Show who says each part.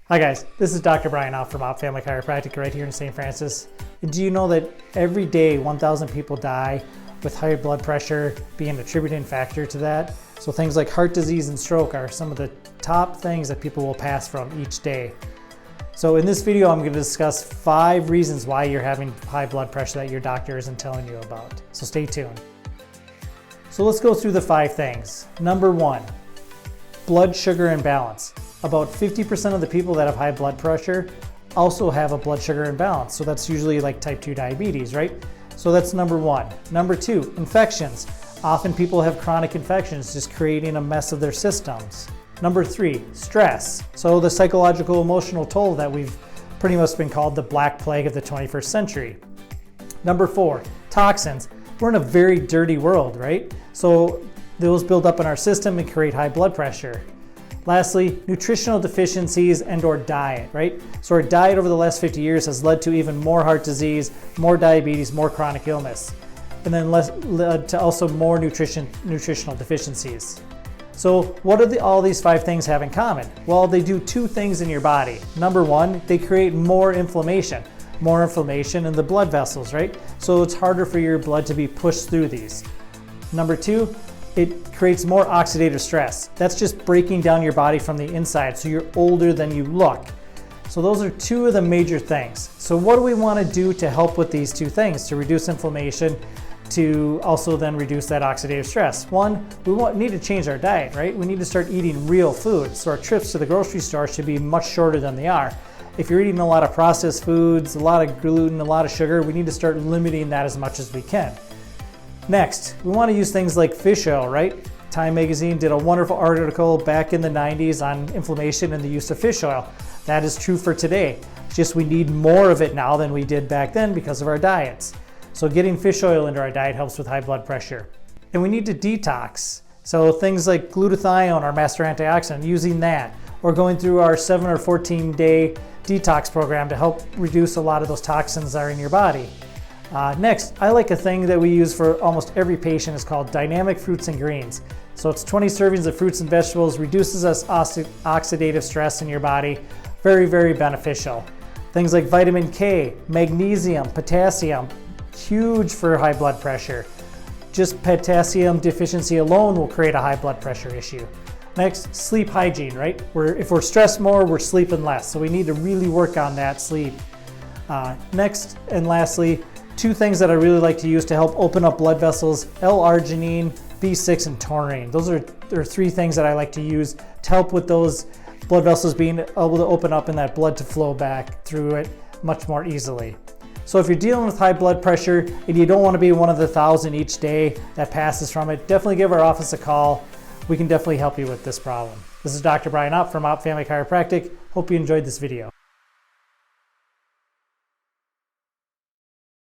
Speaker 1: Hi guys, this is Dr. Brian Opp from Opp Family Chiropractic right here in St. Francis. And do you know that every day 1,000 people die with high blood pressure being an attributing factor to that? So things like heart disease and stroke are some of the top things that people will pass from each day. So in this video, I'm going to discuss 5 reasons why you're having high blood pressure that your doctor isn't telling you about. So stay tuned. So let's go through the 5 things. Number 1, blood sugar imbalance. About 50% of the people that have high blood pressure also have a blood sugar imbalance. So that's usually like type 2 diabetes, right? So that's number 1. Number 2, infections. Often people have chronic infections just creating a mess of their systems. Number 3, stress. So the psychological emotional toll that we've pretty much been called the black plague of the 21st century. Number 4, toxins. We're in a very dirty world, right? So those build up in our system and create high blood pressure. Lastly, nutritional deficiencies and/or diet, right? So our diet over the last 50 years has led to even more heart disease, more diabetes, more chronic illness, and then led to also more nutritional deficiencies. So what do all these 5 things have in common? Well, they do 2 things in your body. Number 1, they create more inflammation in the blood vessels, right? So it's harder for your blood to be pushed through these. Number 2, it creates more oxidative stress. That's just breaking down your body from the inside, so you're older than you look. So those are 2 of the major things. So what do we want to do to help with these 2 things, to reduce inflammation, to also then reduce that oxidative stress? 1, we need to change our diet, right? We need to start eating real food. So our trips to the grocery store should be much shorter than they are. If you're eating a lot of processed foods, a lot of gluten, a lot of sugar, we need to start limiting that as much as we can. Next, we want to use things like fish oil, right? Time magazine did a wonderful article back in the 90s on inflammation and the use of fish oil. That is true for today. It's just we need more of it now than we did back then because of our diets. So getting fish oil into our diet helps with high blood pressure. And we need to detox. So things like glutathione, our master antioxidant, using that, or going through our 7 or 14-day detox program to help reduce a lot of those toxins that are in your body. Next, I like a thing that we use for almost every patient. Is called dynamic fruits and greens. So it's 20 servings of fruits and vegetables, reduces oxidative stress in your body. Very, very beneficial. Things like vitamin K, magnesium, potassium, huge for high blood pressure. Just potassium deficiency alone will create a high blood pressure issue. Next, sleep hygiene, right? If we're stressed more, we're sleeping less. So we need to really work on that sleep. Next and lastly, 2 things that I really like to use to help open up blood vessels: L-arginine, B6, and taurine. Those are 3 things that I like to use to help with those blood vessels being able to open up and that blood to flow back through it much more easily. So if you're dealing with high blood pressure and you don't want to be one of the 1,000 each day that passes from it, definitely give our office a call. We can definitely help you with this problem. This is Dr. Brian Opp from Opp Family Chiropractic. Hope you enjoyed this video.